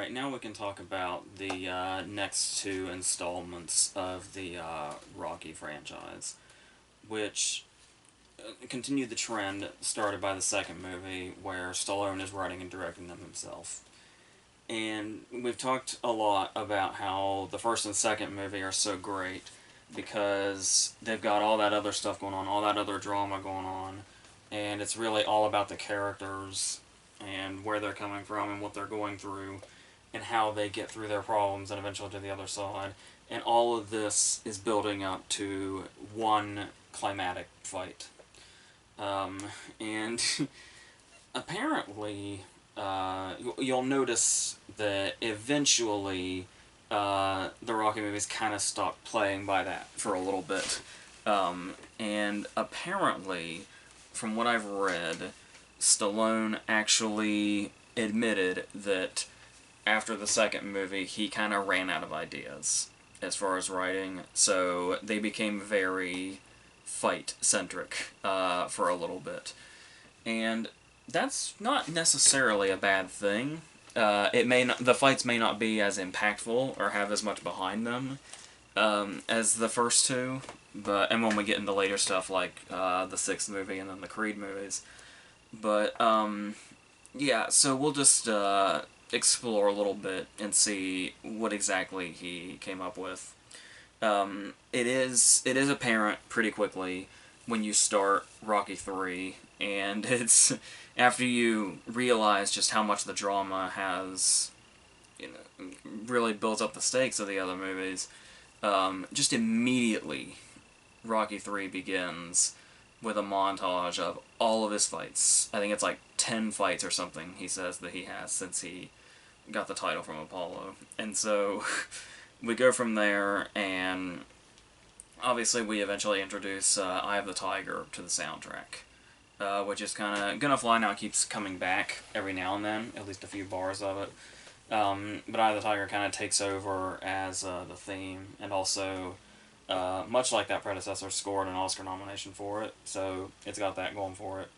Alright, now we can talk about the next two installments of the Rocky franchise, which continue the trend started by the second movie, where Stallone is writing and directing them himself. And we've talked a lot about how the first and second movie are so great because they've got all that other stuff going on, all that other drama going on, and it's really all about the characters and where they're coming from and what they're going through and how they get through their problems and eventually to the other side. And all of this is building up to one climatic fight. And apparently, you'll notice that eventually the Rocky movies kind of stopped playing by that for a little bit. And apparently, from what I've read, Stallone actually admitted that after the second movie, he kind of ran out of ideas as far as writing, so they became very fight-centric for a little bit. And that's not necessarily a bad thing. The fights may not be as impactful or have as much behind them as the first two, and when we get into later stuff like the sixth movie and then the Creed movies. But yeah, so we'll just explore a little bit and see what exactly he came up with. It is apparent pretty quickly when you start Rocky 3, and it's after you realize just how much the drama has, really builds up the stakes of the other movies. Just immediately, Rocky 3 begins with a montage of all of his fights. I think it's like 10 fights or something he says that he has since he got the title from Apollo. And so we go from there, and obviously we eventually introduce Eye of the Tiger to the soundtrack, which is kind of gonna fly now. It keeps coming back every now and then, at least a few bars of it. But Eye of the Tiger kind of takes over as the theme, and also, much like that predecessor, scored an Oscar nomination for it, so it's got that going for it.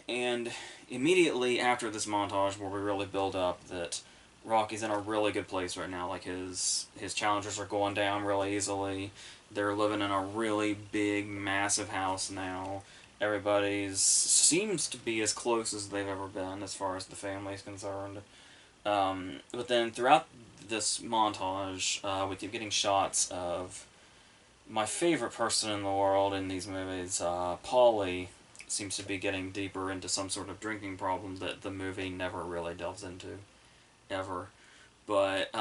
And immediately after this montage, where we really build up that Rocky's in a really good place right now, like his challengers are going down really easily, they're living in a really big, massive house now, everybody's seems to be as close as they've ever been as far as the family's concerned. But then throughout this montage, we keep getting shots of my favorite person in the world in these movies, Paulie, seems to be getting deeper into some sort of drinking problem that the movie never really delves into, ever. But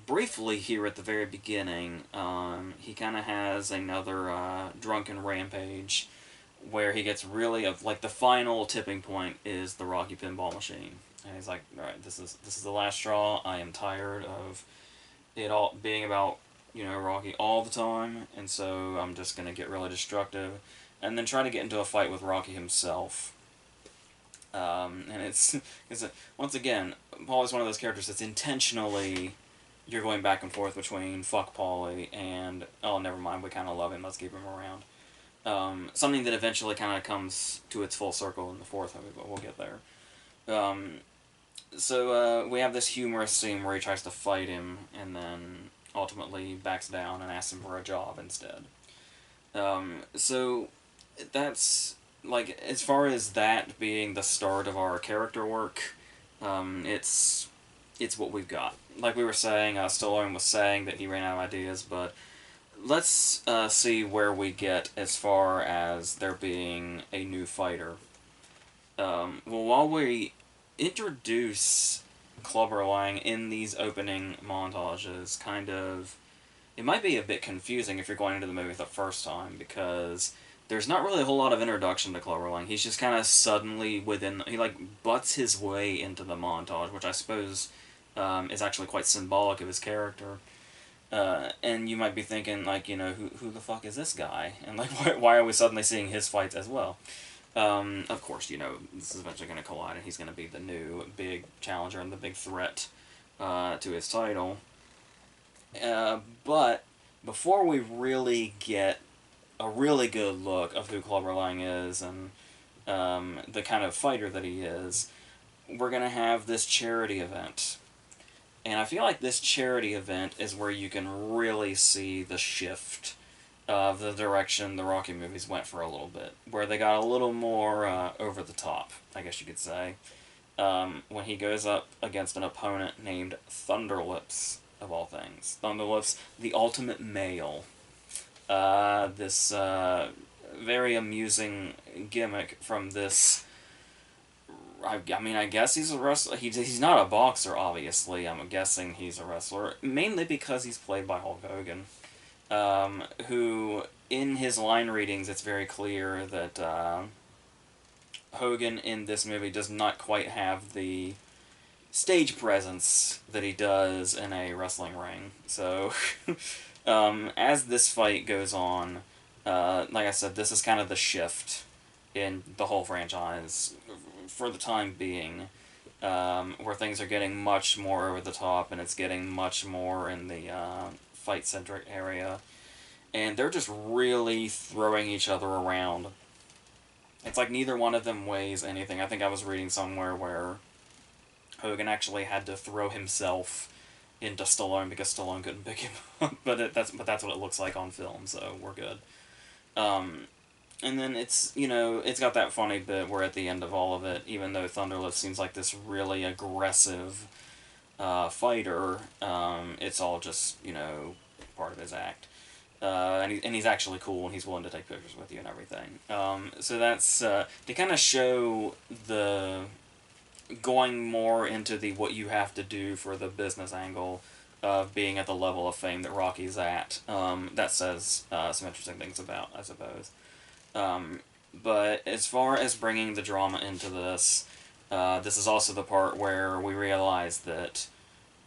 briefly here at the very beginning, he kind of has another drunken rampage where he gets really, like, the final tipping point is the Rocky pinball machine. And he's like, alright, this is the last straw. I am tired of it all being about, Rocky all the time, and so I'm just going to get really destructive. And then try to get into a fight with Rocky himself. And it's once again, Paulie's one of those characters that's intentionally, you're going back and forth between fuck Paulie and, oh, never mind, we kind of love him, let's keep him around. Something that eventually kind of comes to its full circle in the fourth movie, but we'll get there. So we have this humorous scene where he tries to fight him, and then ultimately backs down and asks him for a job instead. So that's, like, as far as that being the start of our character work, it's what we've got. Like we were saying, Stallone was saying that he ran out of ideas, but let's see where we get as far as there being a new fighter. Well, while we introduce Clubber Lang in these opening montages, it might be a bit confusing if you're going into the movie the first time, because there's not really a whole lot of introduction to Clubber Lang. He's just kind of suddenly he butts his way into the montage, which I suppose is actually quite symbolic of his character. And you might be thinking, like, who the fuck is this guy? And, like, why are we suddenly seeing his fights as well? Of course, this is eventually going to collide, and he's going to be the new big challenger and the big threat to his title. But before we really get a really good look of who Clubber Lang is and the kind of fighter that he is, we're going to have this charity event And I feel like this charity event is where you can really see the shift of the direction the Rocky movies went for a little bit, where they got a little more over the top, I guess you could say, when he goes up against an opponent named Thunderlips, of all things. Thunderlips, the ultimate male. This very amusing gimmick from this. I mean, I guess he's a wrestler. He's not a boxer, obviously. I'm guessing he's a wrestler, mainly because he's played by Hulk Hogan, who, in his line readings, it's very clear that Hogan in this movie does not quite have the stage presence that he does in a wrestling ring. So, as this fight goes on, like I said, this is kind of the shift in the whole franchise for the time being, where things are getting much more over the top and it's getting much more in the fight centric area. And they're just really throwing each other around. It's like neither one of them weighs anything. I think I was reading somewhere where Hogan actually had to throw himself into Stallone because Stallone couldn't pick him up. That's what it looks like on film, so we're good. And then it's got that funny bit where at the end of all of it, even though Thunderlips seems like this really aggressive fighter, it's all just, part of his act. And he's actually cool and he's willing to take pictures with you and everything. So that's to kind of show the going more into the what you have to do for the business angle of being at the level of fame that Rocky's at. That says some interesting things about, I suppose. But as far as bringing the drama into this, this is also the part where we realize that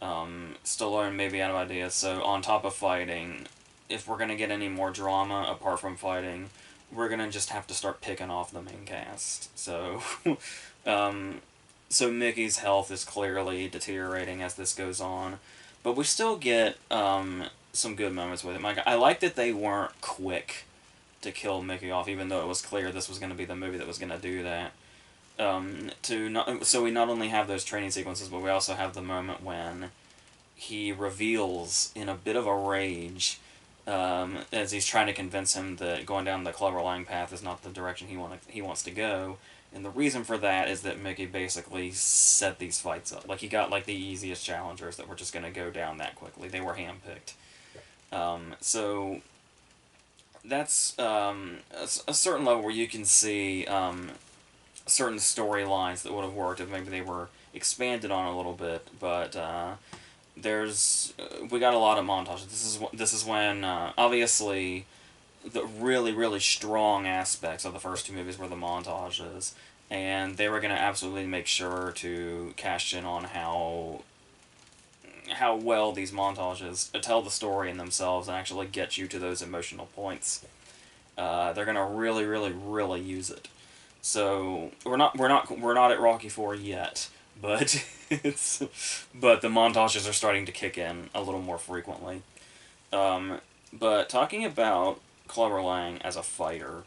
Stallone may be out of ideas. So on top of fighting, if we're going to get any more drama apart from fighting, we're going to just have to start picking off the main cast. So, so Mickey's health is clearly deteriorating as this goes on. But we still get some good moments with him. I like that they weren't quick to kill Mickey off, even though it was clear this was going to be the movie that was going to do that. So we not only have those training sequences, but we also have the moment when he reveals in a bit of a rage, as he's trying to convince him that going down the Clubber Lang path is not the direction he wants to go. And the reason for that is that Mickey basically set these fights up. Like, he got, like, the easiest challengers that were just going to go down that quickly. They were handpicked. So that's a certain level where you can see certain storylines that would have worked if maybe they were expanded on a little bit. But we got a lot of montages. This is when obviously the really, really strong aspects of the first two movies were the montages, and they were going to absolutely make sure to cash in on how well these montages tell the story in themselves and actually get you to those emotional points. They're going to really, really, really use it. So we're not at Rocky IV yet, but but the montages are starting to kick in a little more frequently. But talking about Clubber Lang as a fighter,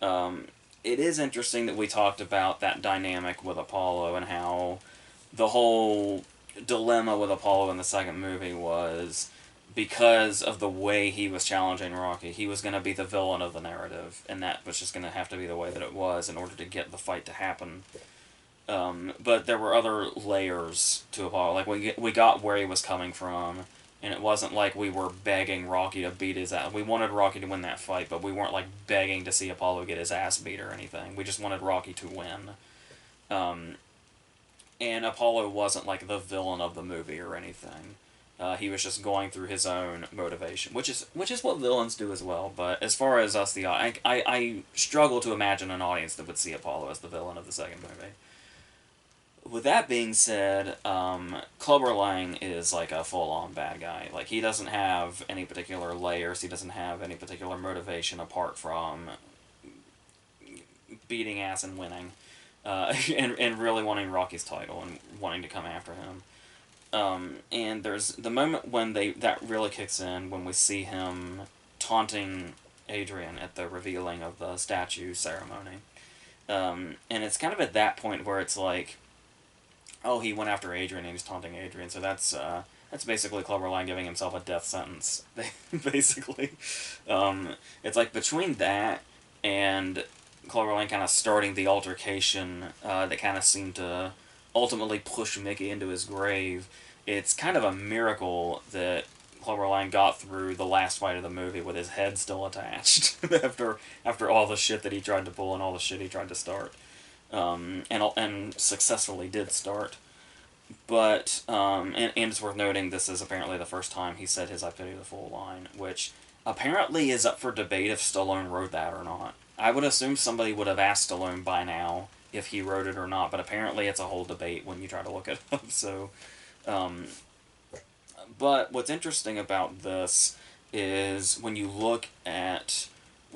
it is interesting that we talked about that dynamic with Apollo and how the whole dilemma with Apollo in the second movie was because of the way he was challenging Rocky, he was going to be the villain of the narrative, and that was just going to have to be the way that it was in order to get the fight to happen. But there were other layers to Apollo. Like, we got where he was coming from, and it wasn't like we were begging Rocky to beat his ass. We wanted Rocky to win that fight, but we weren't, like, begging to see Apollo get his ass beat or anything. We just wanted Rocky to win. And Apollo wasn't, like, the villain of the movie or anything. He was just going through his own motivation, which is what villains do as well. But as far as us, I struggle to imagine an audience that would see Apollo as the villain of the second movie. With that being said, Clubber Lang is like a full-on bad guy. Like, he doesn't have any particular layers. He doesn't have any particular motivation apart from beating ass and winning, and really wanting Rocky's title and wanting to come after him. And there's the moment when that really kicks in when we see him taunting Adrian at the revealing of the statue ceremony. And it's kind of at that point where it's like, oh, he went after Adrian and he's taunting Adrian. So that's basically Cloverline giving himself a death sentence. Basically, it's like between that and Cloverline kind of starting the altercation that kind of seemed to ultimately push Mickey into his grave. It's kind of a miracle that Cloverline got through the last fight of the movie with his head still attached after all the shit that he tried to pull and all the shit he tried to start, and successfully did start. But and it's worth noting this is apparently the first time he said his "I pity the fool" line, which apparently is up for debate if Stallone wrote that or not. I would assume somebody would have asked Stallone by now if he wrote it or not, but apparently it's a whole debate when you try to look it up. So, um, but what's interesting about this is when you look at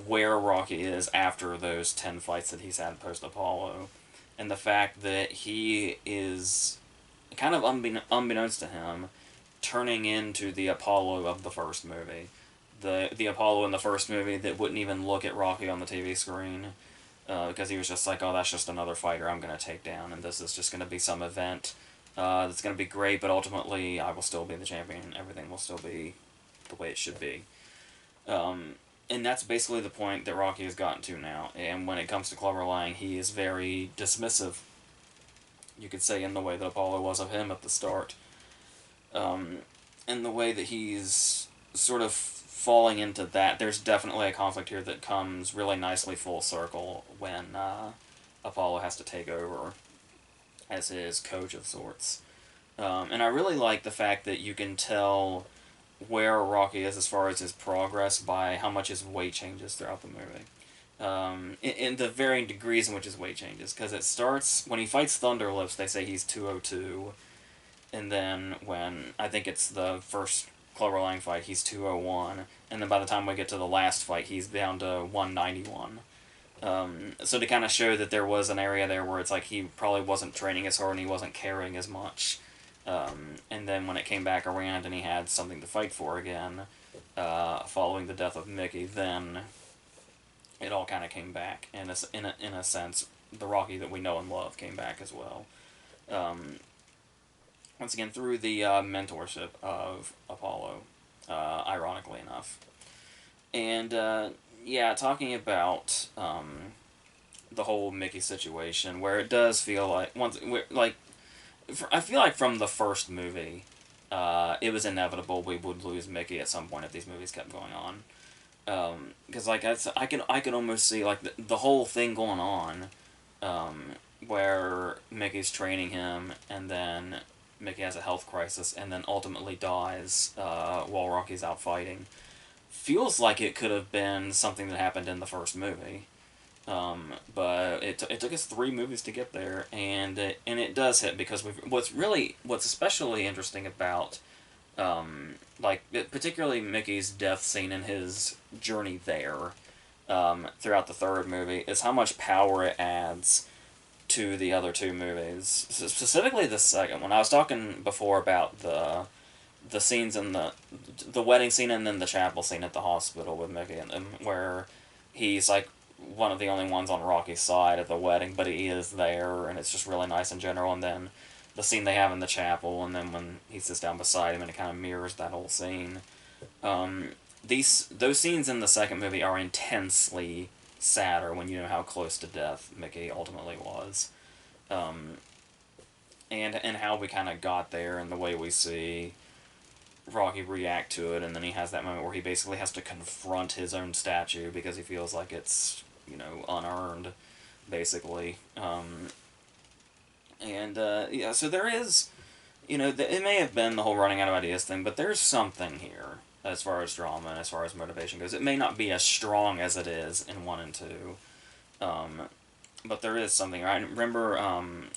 where Rocky is after those 10 fights that he's had post Apollo, and the fact that he is kind of unbeknownst to him, turning into the Apollo of the first movie. The Apollo in the first movie that wouldn't even look at Rocky on the TV screen because he was just like, oh, that's just another fighter I'm going to take down, and this is just going to be some event that's going to be great, but ultimately I will still be the champion. Everything will still be the way it should be. And that's basically the point that Rocky has gotten to now. And when it comes to Cloverline, he is very dismissive, you could say, in the way that Apollo was of him at the start. And the way that he's sort of falling into that, there's definitely a conflict here that comes really nicely full circle when Apollo has to take over as his coach of sorts. And I really like the fact that you can tell where Rocky is as far as his progress by how much his weight changes throughout the movie. In the varying degrees in which his weight changes. Because it starts, when he fights Thunderlips, they say he's 202. And then when, I think it's the first Cloverline fight, he's 201. And then by the time we get to the last fight, he's down to 191. So to kind of show that there was an area there where it's like he probably wasn't training as hard and he wasn't carrying as much. And then when it came back around and he had something to fight for again, following the death of Mickey, then it all kind of came back. And in a sense, the Rocky that we know and love came back as well. Once again, through the mentorship of Apollo, ironically enough. And, yeah, talking about the whole Mickey situation, where it does feel like, I feel like from the first movie, it was inevitable we would lose Mickey at some point if these movies kept going on. Because I can almost see like the whole thing going on, where Mickey's training him, and then Mickey has a health crisis, and then ultimately dies while Rocky's out fighting. Feels like it could have been something that happened in the first movie, but it took us 3 movies to get there, and it does hit because what's especially interesting about particularly Mickey's death scene and his journey there throughout the third movie is how much power it adds to the other 2 movies. Specifically the second one. I was talking before about the scenes in the wedding scene and then the chapel scene at the hospital with Mickey and them, where he's like one of the only ones on Rocky's side at the wedding, but he is there, and it's just really nice in general. And then the scene they have in the chapel, and then when he sits down beside him, and it kind of mirrors that whole scene. Those scenes in the second movie are intensely sadder when you know how close to death Mickey ultimately was, and how we kind of got there, and the way we see Rocky react to it, and then he has that moment where he basically has to confront his own statue because he feels like it's unearned, basically. Yeah, so there is, it may have been the whole running out of ideas thing, but there's something here as far as drama and as far as motivation goes. It may not be as strong as it is in 1 and 2, but there is something. I remember,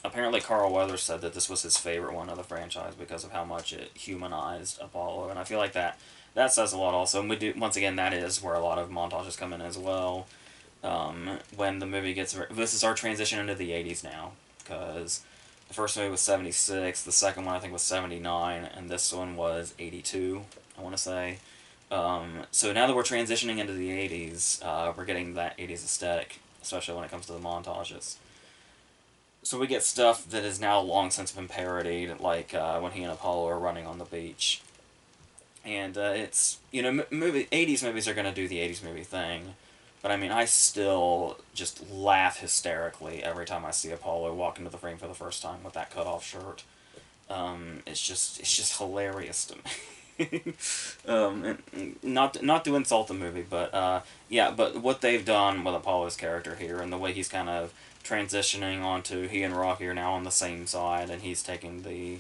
apparently Carl Weathers said that this was his favorite one of the franchise because of how much it humanized Apollo, and I feel like that says a lot also. And we do, once again, that is where a lot of montages come in as well. When the movie gets, this is our transition into the 80s now, because the first movie was 76, the second one I think was 79, and this one was 82, I want to say. So now that we're transitioning into the 80s, we're getting that 80s aesthetic, especially when it comes to the montages. So we get stuff that has now long since been parodied, like when he and Apollo are running on the beach. And it's, movie 80s movies are going to do the 80s movie thing. But I mean, I still just laugh hysterically every time I see Apollo walk into the frame for the first time with that cut off shirt. It's just hilarious to me. And not to insult the movie, but yeah, but what they've done with Apollo's character here and the way he's kind of transitioning onto he and Rocky are now on the same side, and he's taking the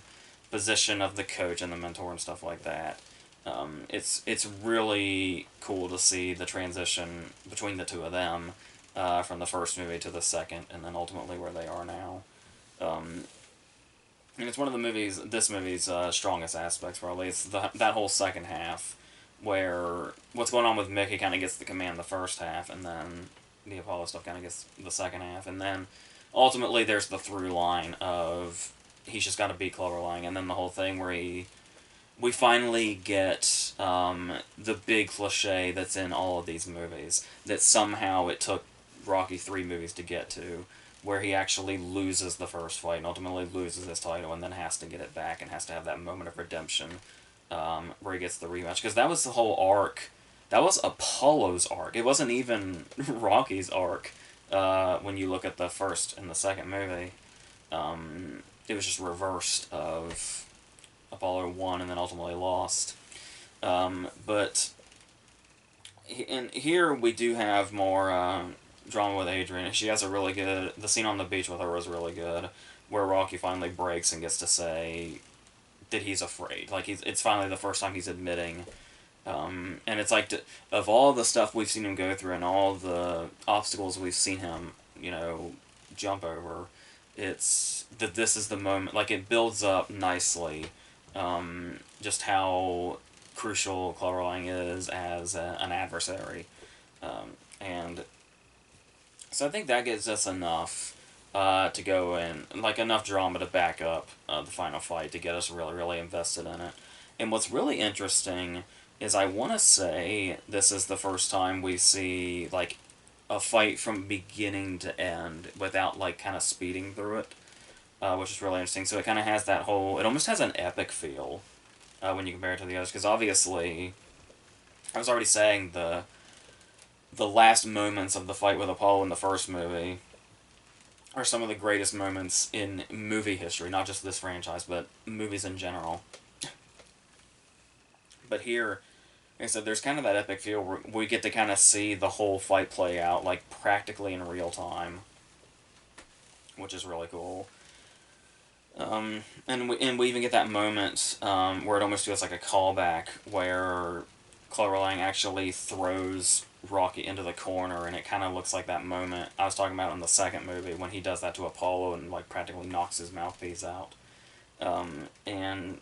position of the coach and the mentor and stuff like that. It's really cool to see the transition between the two of them from the first movie to the second, and then ultimately where they are now. Um, and it's one of this movie's strongest aspects, probably. It's that whole second half, where what's going on with Mickey kind of gets the command the first half, and then the Apollo stuff kind of gets the second half, and then ultimately there's the through line of he's just got to beat Clubber Lang, and then the whole thing where we finally get the big cliche that's in all of these movies that somehow it took Rocky 3 movies to get to, where he actually loses the first fight and ultimately loses his title and then has to get it back and has to have that moment of redemption where he gets the rematch. Because that was the whole arc. That was Apollo's arc. It wasn't even Rocky's arc when you look at the first and the second movie. It was just reversed of Apollo won and then ultimately lost. But and here we do have more drama with Adrian. She has a really good. The scene on the beach with her was really good, where Rocky finally breaks and gets to say that he's afraid. Like it's finally the first time he's admitting. And it's like of all the stuff we've seen him go through and all the obstacles we've seen him, jump over, it's that this is the moment. Like it builds up nicely just how crucial Clubber Lang is as an adversary. And so I think that gives us enough to go in, like enough drama to back up the final fight to get us really, really invested in it. And what's really interesting is I want to say this is the first time we see like a fight from beginning to end without like kind of speeding through it, which is really interesting. So it kind of has that whole, it almost has an epic feel when you compare it to the others, because obviously, I was already saying the last moments of the fight with Apollo in the first movie are some of the greatest moments in movie history, not just this franchise, but movies in general. But here, like I said, there's kind of that epic feel where we get to kind of see the whole fight play out, like practically in real time, which is really cool. And we even get that moment where it almost feels like a callback where Clubber Lang actually throws Rocky into the corner, and it kind of looks like that moment I was talking about in the second movie when he does that to Apollo and like practically knocks his mouthpiece out. And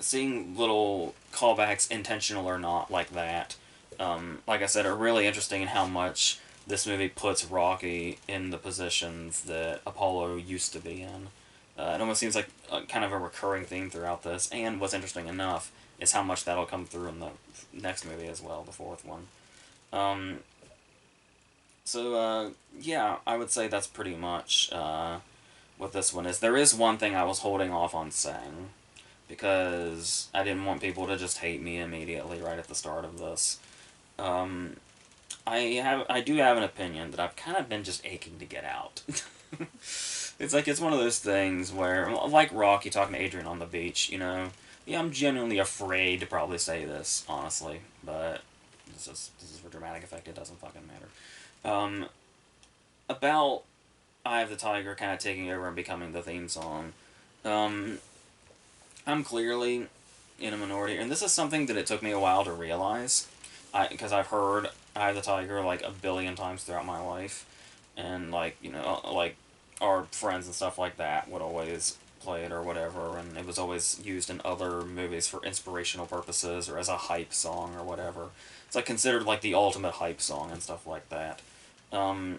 seeing little callbacks, intentional or not, like that, like I said, are really interesting in how much this movie puts Rocky in the positions that Apollo used to be in. It almost seems like kind of a recurring theme throughout this, and what's interesting enough is how much that'll come through in the next movie as well, the fourth one. Um, yeah, I would say that's pretty much what this one is. There is one thing I was holding off on saying, because I didn't want people to just hate me immediately right at the start of this. Um, I do have an opinion that I've kind of been just aching to get out. It's like it's one of those things where, like Rocky talking to Adrian on the beach, Yeah, I'm genuinely afraid to probably say this, honestly, but this is for dramatic effect. It doesn't fucking matter. About Eye of the Tiger kind of taking over and becoming the theme song. Um, I'm clearly in a minority, and this is something that it took me a while to realize, because I've heard Eye of the Tiger like a billion times throughout my life, and like like our friends and stuff like that would always play it or whatever, and it was always used in other movies for inspirational purposes or as a hype song or whatever. It's like considered like the ultimate hype song and stuff like that. Um,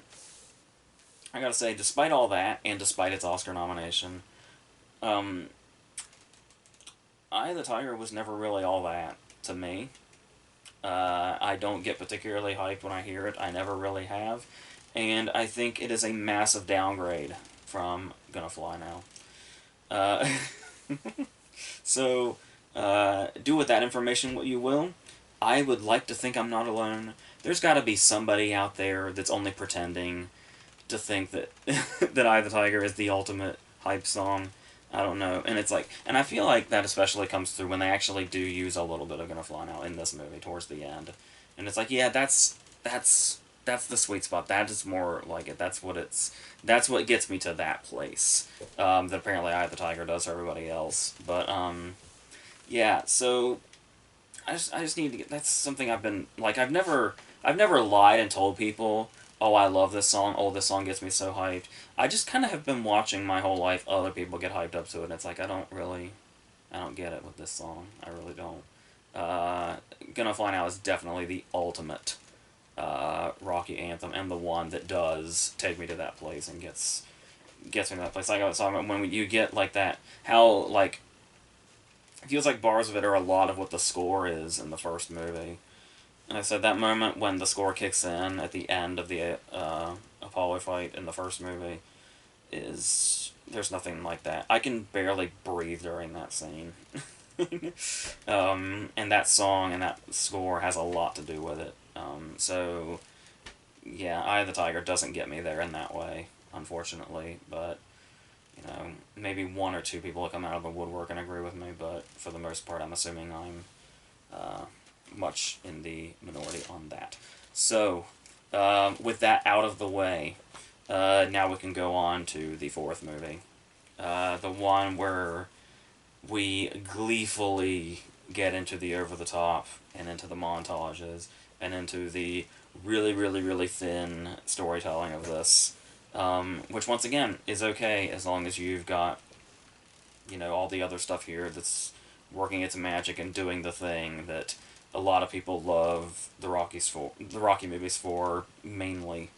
I gotta say, despite all that, and despite its Oscar nomination, um, Eye of the Tiger was never really all that to me. I don't get particularly hyped when I hear it. I never really have. And I think it is a massive downgrade from Gonna Fly Now. Uh, so, do with that information what you will. I would like to think I'm not alone. There's got to be somebody out there that's only pretending to think that that "Eye of the Tiger" is the ultimate hype song. I don't know, and it's like, and I feel like that especially comes through when they actually do use a little bit of "Gonna Fly Now" in this movie towards the end, and it's like, yeah, that's the sweet spot. That is more like it. That's what gets me to that place. That apparently "Eye of the Tiger" does for everybody else, but yeah. So I just need to get. That's something I've been like. I've never lied and told people, oh, I love this song. Oh, this song gets me so hyped. I just kind of have been watching my whole life other people get hyped up to it, and it's like I don't get it with this song. I really don't. Gonna Fly Now is definitely the ultimate Rocky anthem, and the one that does take me to that place and gets me to that place. Like I was talking about, when you get like that, how like it feels like bars of it are a lot of what the score is in the first movie. And I said that moment when the score kicks in at the end of the Apollo fight in the first movie is there's nothing like that. I can barely breathe during that scene. And that song and that score has a lot to do with it. So yeah, Eye of the Tiger doesn't get me there in that way, unfortunately. But you know, maybe one or two people will come out of the woodwork and agree with me. But for the most part, I'm assuming I'm much in the minority on that. So with that out of the way, now we can go on to the fourth movie. The one where we gleefully get into the over-the-top and into the montages and into the really, really, really thin storytelling of this, which once again is okay as long as you've got, you know, all the other stuff here that's working its magic and doing the thing that a lot of people love the Rocky movies for, mainly.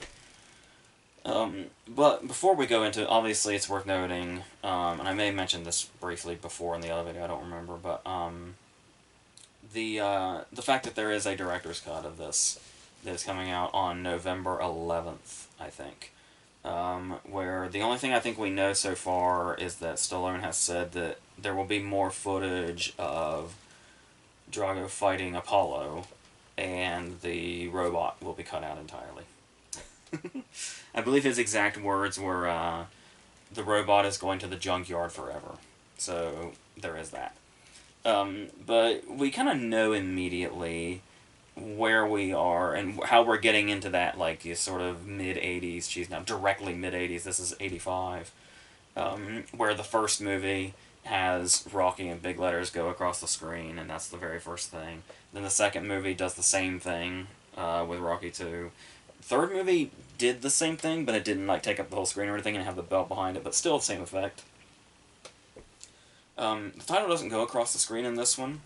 But before we go into, obviously it's worth noting, and I may have mentioned this briefly before in the other video, I don't remember, but the fact that there is a director's cut of this that is coming out on November 11th, I think, where the only thing I think we know so far is that Stallone has said that there will be more footage of Drago fighting Apollo, and the robot will be cut out entirely. I believe his exact words were, the robot is going to the junkyard forever. So, there is that. But we kind of know immediately where we are and how we're getting into that, like, sort of mid-80s, she's now directly mid-80s, this is 85, where the first movie has Rocky in big letters go across the screen, and that's the very first thing. Then the second movie does the same thing, with Rocky 2. Third movie did the same thing, but it didn't like take up the whole screen or anything and have the belt behind it, but still the same effect. The title doesn't go across the screen in this one.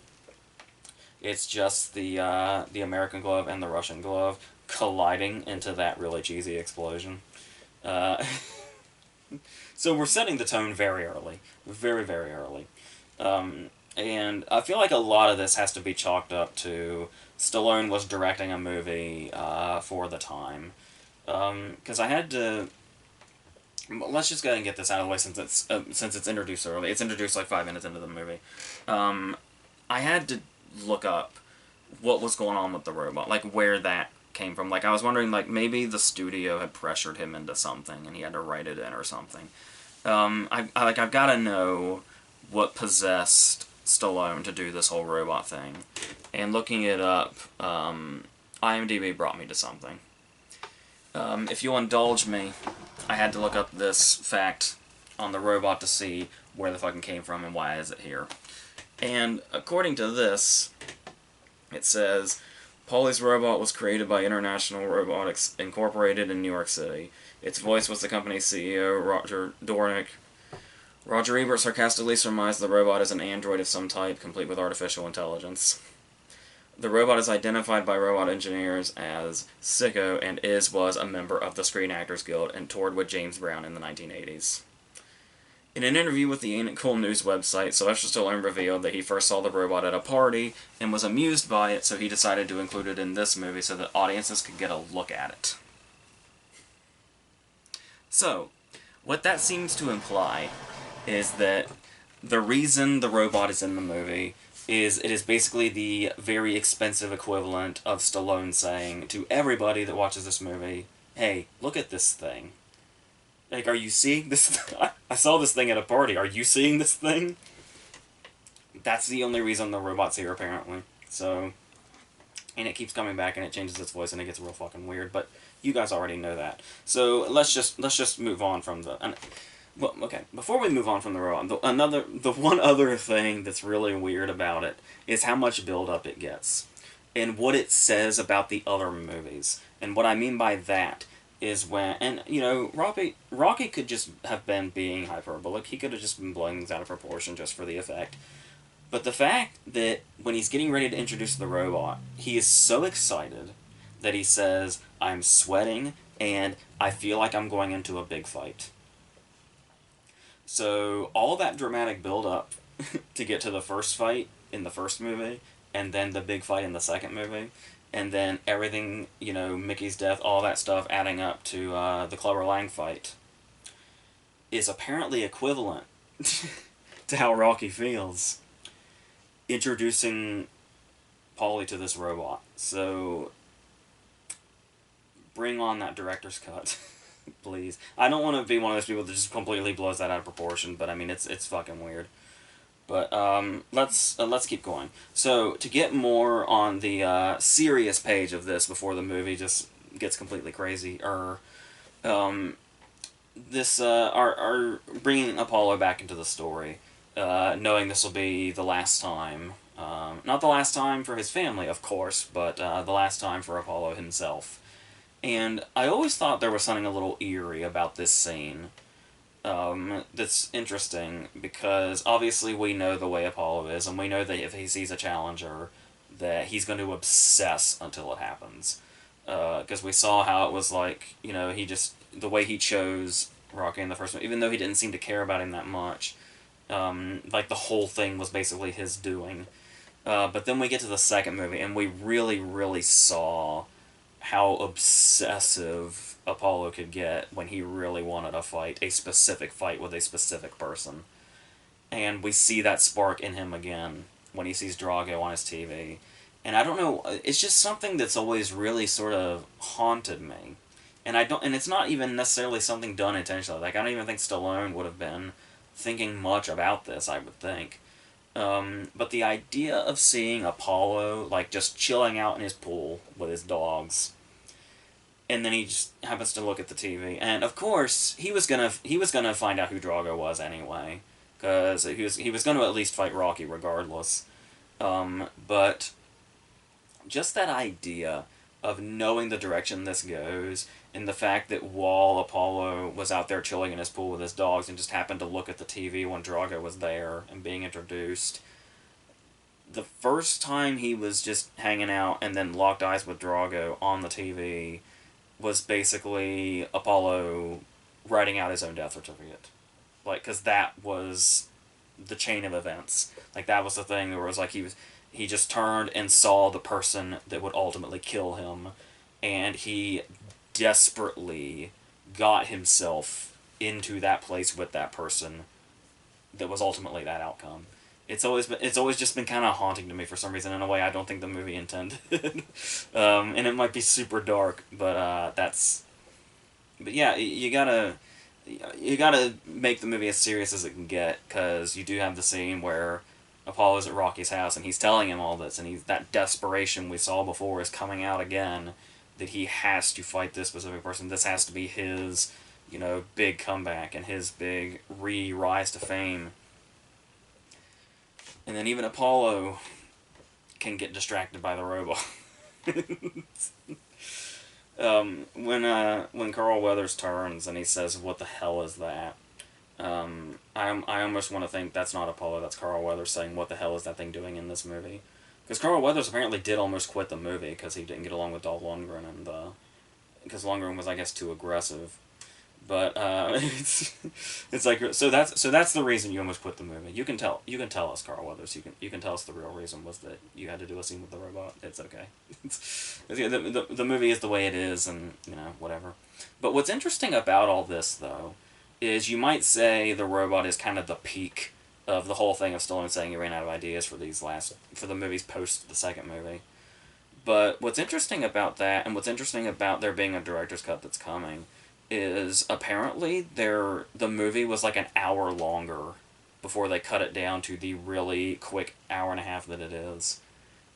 It's just the American glove and the Russian glove colliding into that really cheesy explosion. So we're setting the tone very early. Very, very early. And I feel like a lot of this has to be chalked up to Stallone was directing a movie for the time. Because I had to... Let's just go ahead and get this out of the way since it's introduced early. It's introduced like 5 minutes into the movie. I had to look up what was going on with the robot, like where that came from. Like I was wondering, like maybe the studio had pressured him into something and he had to write it in or something. I've got to know what possessed Stallone to do this whole robot thing. And looking it up, IMDb brought me to something. If you'll indulge me, I had to look up this fact on the robot to see where the fucking came from and why is it here. And according to this, it says, Paulie's robot was created by International Robotics Incorporated in New York City. Its voice was the company's CEO, Roger Dornick. Roger Ebert sarcastically surmised the robot is an android of some type, complete with artificial intelligence. The robot is identified by robot engineers as Sicko and was a member of the Screen Actors Guild and toured with James Brown in the 1980s. In an interview with the Ain't It Cool News website, Sylvester Stallone revealed that he first saw the robot at a party and was amused by it, so he decided to include it in this movie so that audiences could get a look at it. So, What that seems to imply is that the reason the robot is in the movie is it is basically the very expensive equivalent of Stallone saying to everybody that watches this movie, "Hey, look at this thing. Like, are you seeing this? I saw this thing at a party. Are you seeing this thing?" That's the only reason the robot's here, apparently. So, and it keeps coming back, and it changes its voice, and it gets real fucking weird. But you guys already know that. So let's just move on from the. And, well, okay. Before we move on from the robot, the one other thing that's really weird about it is how much build up it gets, and what it says about the other movies. And what I mean by that is when, and Rocky could just have been being hyperbolic. He could have just been blowing things out of proportion just for the effect. But the fact that when he's getting ready to introduce the robot, he is so excited that he says, "I'm sweating and I feel like I'm going into a big fight." So all that dramatic build up to get to the first fight in the first movie, and then the big fight in the second movie, and then everything, Mickey's death, all that stuff adding up to the Clubber Lang fight, is apparently equivalent to how Rocky feels introducing Paulie to this robot. So bring on that director's cut. Please. I don't want to be one of those people that just completely blows that out of proportion, but I mean, it's fucking weird. But let's keep going. So to get more on the serious page of this before the movie just gets completely crazy, or this our bringing Apollo back into the story, knowing this will be the last time. Not the last time for his family, of course, but the last time for Apollo himself. And I always thought there was something a little eerie about this scene. That's interesting because obviously we know the way Apollo is, and we know that if he sees a challenger, that he's going to obsess until it happens. Because we saw how it was like, the way he chose Rocky in the first one, even though he didn't seem to care about him that much, like the whole thing was basically his doing. But then we get to the second movie, and we really, really saw how obsessive Apollo could get when he really wanted a specific fight with a specific person. And we see that spark in him again when he sees Drago on his TV. And I don't know, it's just something that's always really sort of haunted me. And it's not even necessarily something done intentionally. Like, I don't even think Stallone would have been thinking much about this, I would think. But the idea of seeing Apollo, like, just chilling out in his pool with his dogs, and then he just happens to look at the TV, and of course he was gonna find out who Drago was anyway, because he was gonna at least fight Rocky regardless. But just that idea of knowing the direction this goes, and the fact that while Apollo was out there chilling in his pool with his dogs and just happened to look at the TV when Drago was there and being introduced, the first time he was just hanging out and then locked eyes with Drago on the TV was basically Apollo writing out his own death certificate. Like, because that was the chain of events. Like, that was the thing where it was like he just turned and saw the person that would ultimately kill him, and he desperately got himself into that place with that person that was ultimately that outcome. It's always just been kind of haunting to me for some reason, in a way I don't think the movie intended. And it might be super dark, but but yeah, you gotta make the movie as serious as it can get, because you do have the scene where Apollo's at Rocky's house and he's telling him all this, and that desperation we saw before is coming out again, that he has to fight this specific person. This has to be his, big comeback and his big rise to fame. And then even Apollo can get distracted by the robot. When Carl Weathers turns and he says, "What the hell is that?" I almost want to think that's not Apollo, that's Carl Weathers saying, "What the hell is that thing doing in this movie?" Because Carl Weathers apparently did almost quit the movie because he didn't get along with Dolph Lundgren, and because Lundgren was, I guess, too aggressive. But it's like, so that's the reason you almost quit the movie. You can tell us, Carl Weathers. You can tell us the real reason was that you had to do a scene with the robot. It's okay. The movie is the way it is, and whatever. But what's interesting about all this, though, is you might say the robot is kind of the peak of the whole thing of Stallone saying he ran out of ideas for the movies post the second movie. But what's interesting about that, and what's interesting about there being a director's cut that's coming, is apparently the movie was like an hour longer before they cut it down to the really quick hour and a half that it is.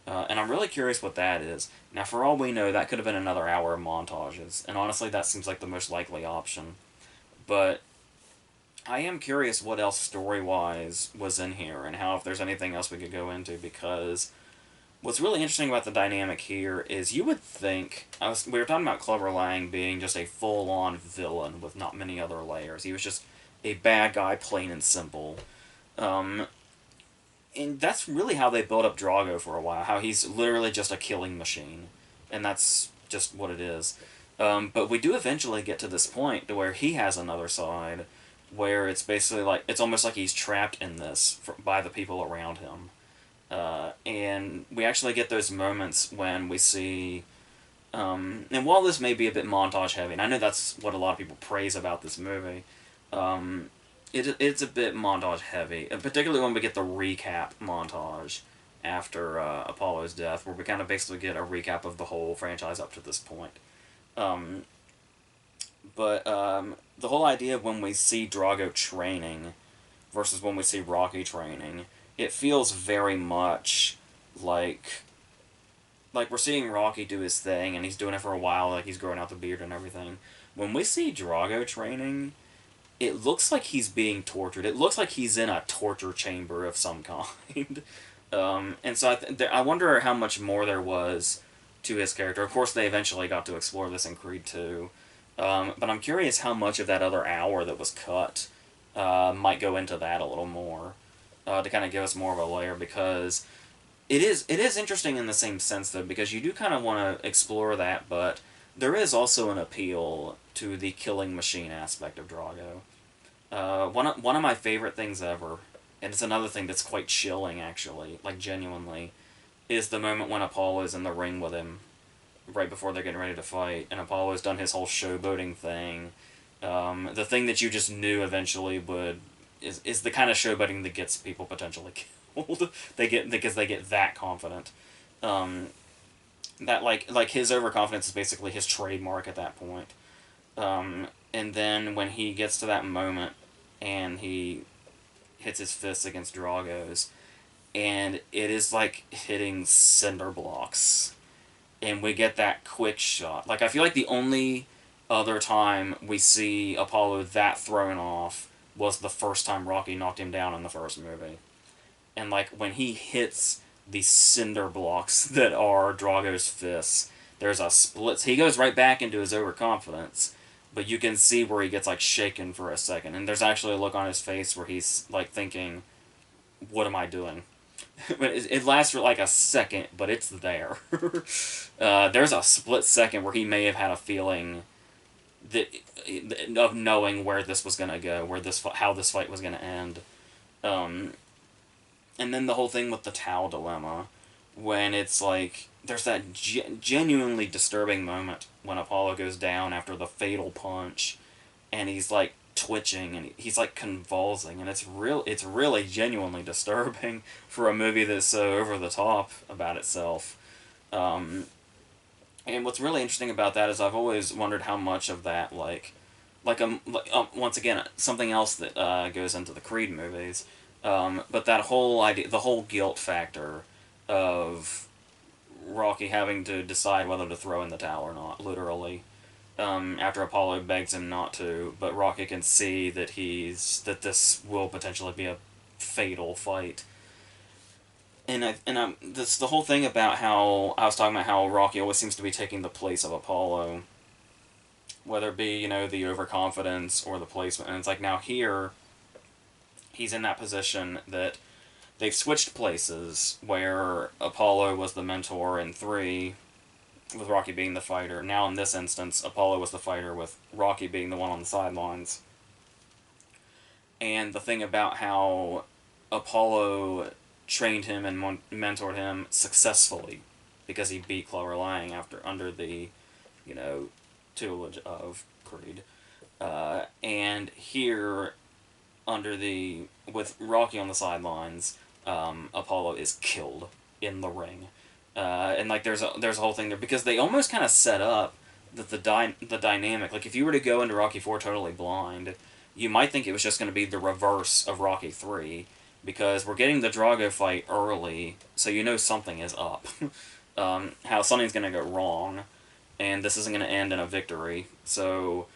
And I'm really curious what that is. Now, for all we know, that could have been another hour of montages, and honestly, that seems like the most likely option. But I am curious what else story-wise was in here, and how if there's anything else we could go into, because what's really interesting about the dynamic here is you would think we were talking about Clubber Lang being just a full-on villain with not many other layers. He was just a bad guy, plain and simple. Um, and that's really how they built up Drago for a while. How he's literally just a killing machine, and that's just what it is. But we do eventually get to this point to where he has another side, where it's basically like it's almost like he's trapped in this by the people around him. And we actually get those moments when we see, and while this may be a bit montage heavy, and I know that's what a lot of people praise about this movie, it's a bit montage heavy, particularly when we get the recap montage after Apollo's death, where we kind of basically get a recap of the whole franchise up to this point. Um, but the whole idea of when we see Drago training versus when we see Rocky training, it feels very much like we're seeing Rocky do his thing, and he's doing it for a while, like he's growing out the beard and everything. When we see Drago training, it looks like he's being tortured. It looks like he's in a torture chamber of some kind. And so I wonder how much more there was to his character. Of course, they eventually got to explore this in Creed 2. But I'm curious how much of that other hour that was cut might go into that a little more, to kind of give us more of a layer, because it is interesting in the same sense, though, because you do kind of want to explore that, but there is also an appeal to the killing machine aspect of Drago. One of my favorite things ever, and it's another thing that's quite chilling, actually, like genuinely, is the moment when Apollo's in the ring with him right before they're getting ready to fight, and Apollo's done his whole showboating thing. The thing that you just knew eventually is the kind of showboating that gets people potentially killed. Because they get that confident. That like his overconfidence is basically his trademark at that point. And then when he gets to that moment and he hits his fists against Drago's, and it is like hitting cinder blocks, and we get that quick shot. Like, I feel like the only other time we see Apollo that thrown off was the first time Rocky knocked him down in the first movie. And, like, when he hits the cinder blocks that are Drago's fists, there's a split. He goes right back into his overconfidence, but you can see where he gets, like, shaken for a second. And there's actually a look on his face where he's, like, thinking, what am I doing? It lasts for like a second, but it's there. There's a split second where he may have had a feeling that of knowing where this was gonna go, how this fight was gonna end. And then the whole thing with the Tau dilemma, when it's like there's that genuinely disturbing moment when Apollo goes down after the fatal punch, and he's like twitching and he's like convulsing, and it's really genuinely disturbing for a movie that's so over the top about itself. And what's really interesting about that is I've always wondered how much of that once again something else that goes into the Creed movies, but that whole idea, the whole guilt factor of Rocky having to decide whether to throw in the towel or not, literally. After Apollo begs him not to, but Rocky can see that this will potentially be a fatal fight. And this the whole thing about how I was talking about how Rocky always seems to be taking the place of Apollo, whether it be the overconfidence or the placement. And it's like now here, he's in that position that they've switched places, where Apollo was the mentor in 3. With Rocky being the fighter. Now in this instance, Apollo was the fighter with Rocky being the one on the sidelines. And the thing about how Apollo trained him and mentored him successfully, because he beat Clubber Lang under the tutelage of Creed. And here, with Rocky on the sidelines, Apollo is killed in the ring, and like there's a whole thing there because they almost kind of set up that the dynamic. Like if you were to go into Rocky 4 totally blind, you might think it was just going to be the reverse of Rocky 3, because we're getting the Drago fight early, so you know something is up. How something's going to go wrong, and this isn't going to end in a victory. So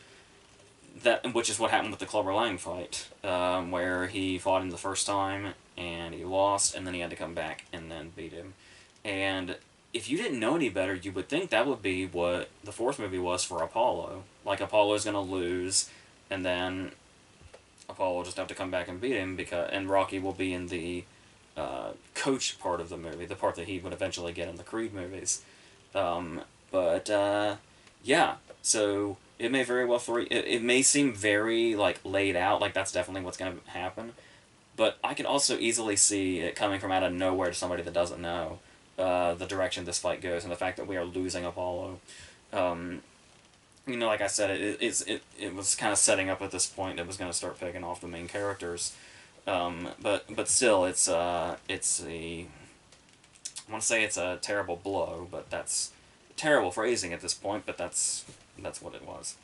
that, which is what happened with the Clubber Lang fight, where he fought him the first time and he lost, and then he had to come back and then beat him. And if you didn't know any better, you would think that would be what the fourth movie was for Apollo. Like Apollo's gonna lose, and then Apollo will just have to come back and beat him, and Rocky will be in the coach part of the movie, the part that he would eventually get in the Creed movies. But yeah, so it may very well it may seem very like laid out, like that's definitely what's going to happen. But I can also easily see it coming from out of nowhere to somebody that doesn't know the direction this fight goes, and the fact that we are losing Apollo. Like I said, it was kind of setting up at this point that was going to start picking off the main characters. But still, it's a I want to say it's a terrible blow, but that's terrible phrasing at this point. But that's what it was.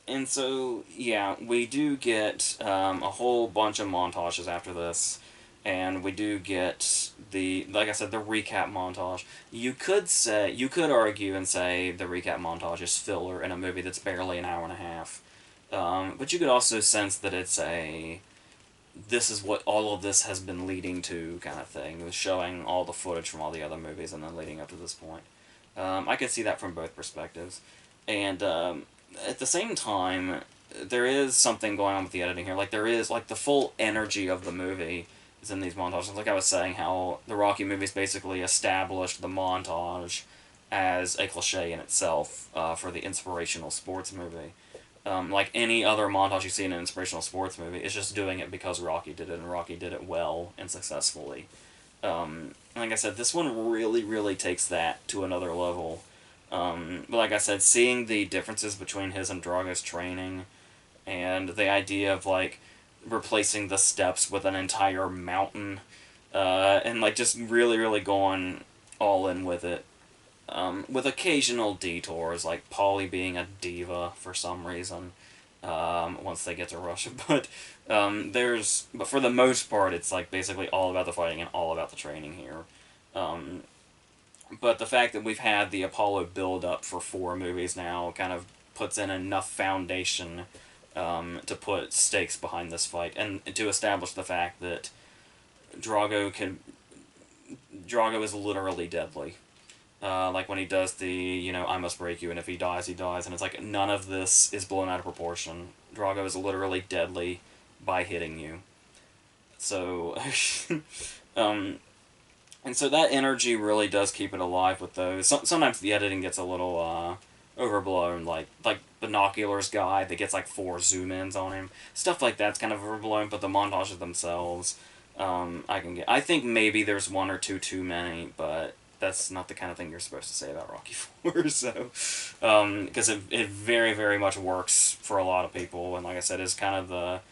And so yeah, we do get a whole bunch of montages after this, and we do get like I said, the recap montage. You could argue and say the recap montage is filler in a movie that's barely an hour and a half. But you could also sense that it's this is what all of this has been leading to kind of thing. It was showing all the footage from all the other movies and then leading up to this point. I could see that from both perspectives. And at the same time, there is something going on with the editing here. Like, there is, like, the full energy of the movie is in these montages. Like I was saying, how the Rocky movies basically established the montage as a cliche in itself for the inspirational sports movie. Like any other montage you see in an inspirational sports movie, it's just doing it because Rocky did it, and Rocky did it well and successfully. Like I said, this one really, really takes that to another level. But like I said, seeing the differences between his and Drago's training, and the idea of, like, replacing the steps with an entire mountain, and, like, just really, really going all in with it. With occasional detours, like Polly being a diva for some reason, once they get to Russia. But for the most part, it's, like, basically all about the fighting and all about the training here. But the fact that we've had the Apollo build-up for 4 movies now kind of puts in enough foundation to put stakes behind this fight, and to establish the fact that Drago is literally deadly. Like when he does the, I must break you, and if he dies, he dies, and it's like none of this is blown out of proportion. Drago is literally deadly by hitting you. So, and so that energy really does keep it alive with those. Sometimes the editing gets a little overblown, like Binoculars guy that gets like 4 zoom-ins on him. Stuff like that's kind of overblown, but the montages themselves, I think maybe there's 1 or 2 too many, but that's not the kind of thing you're supposed to say about Rocky 4, so, because it very, very much works for a lot of people, and like I said, is kind of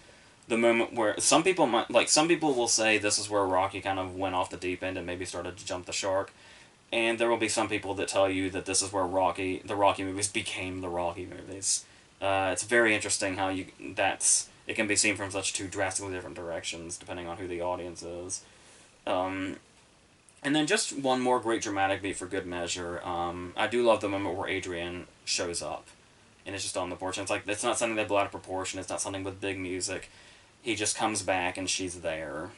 the moment where some people will say this is where Rocky kind of went off the deep end and maybe started to jump the shark, and there will be some people that tell you that this is where the Rocky movies became the Rocky movies. It's very interesting how it can be seen from such 2 drastically different directions depending on who the audience is. And then just one more great dramatic beat for good measure. I do love the moment where Adrian shows up, and it's just on the porch. And it's like, it's not something they blow out of proportion. It's not something with big music. He just comes back and she's there,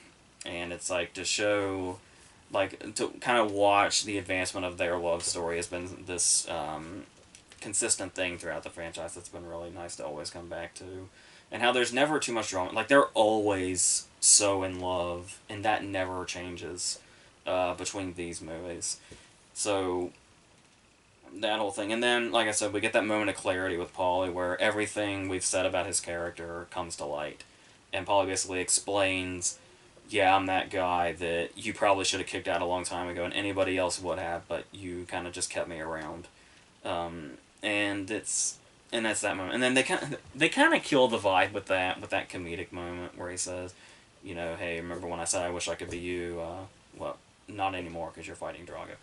and it's like to show, like, to kind of watch the advancement of their love story has been this consistent thing throughout the franchise that's been really nice to always come back to, and how there's never too much drama. Like, they're always so in love, and that never changes between these movies. So that whole thing, and then like I said, we get that moment of clarity with Paulie where everything we've said about his character comes to light, and Paulie basically explains, yeah, I'm that guy that you probably should have kicked out a long time ago, and anybody else would have, but you kind of just kept me around. And it's and that's that moment. And then they kind of kill the vibe with that comedic moment where he says, you know, hey, remember when I said I wish I could be you? Well, not anymore because you're fighting Drago.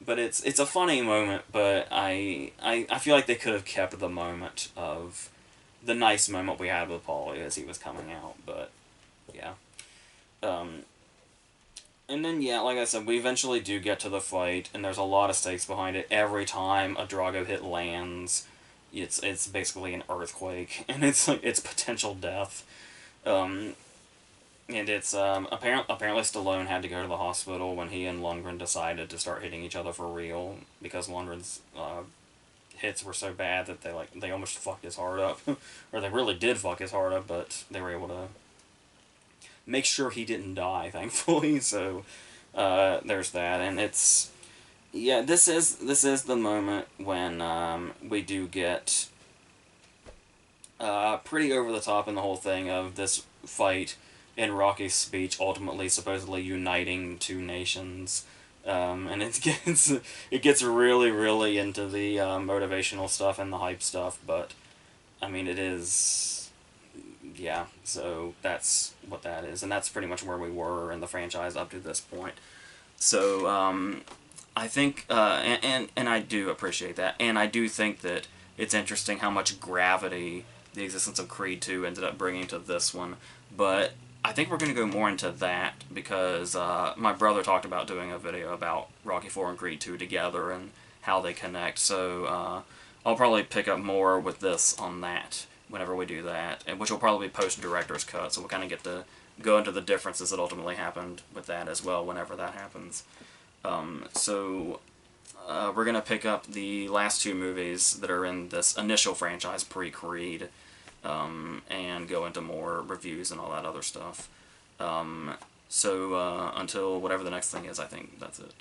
But it's a funny moment, but I feel like they could have kept the moment of the nice moment we had with Paulie as he was coming out. But yeah. Um, and then yeah, like I said, we eventually do get to the fight, and there's a lot of stakes behind it. Every time a Drago hit lands, it's basically an earthquake, and it's like it's potential death. Um, and it's apparently Stallone had to go to the hospital when he and Lundgren decided to start hitting each other for real because Lundgren's hits were so bad that they almost fucked his heart up, or they really did fuck his heart up, but they were able to make sure he didn't die, thankfully. So there's that, and it's yeah. This is the moment when we do get pretty over the top in the whole thing of this fight in Rocky's speech, ultimately supposedly uniting two nations. And it gets really really into the motivational stuff and the hype stuff, but I mean it is yeah. So that's what that is, and that's pretty much where we were in the franchise up to this point. So I think and I do appreciate that, and I do think that it's interesting how much gravity the existence of Creed 2 ended up bringing to this one, but I think we're going to go more into that because my brother talked about doing a video about Rocky 4 and Creed 2 together and how they connect, so I'll probably pick up more with this on that whenever we do that, and which will probably be post-director's cut, so we'll kind of get to go into the differences that ultimately happened with that as well whenever that happens. So we're going to pick up the last two movies that are in this initial franchise pre-Creed, and go into more reviews and all that other stuff. So until whatever the next thing is, I think that's it.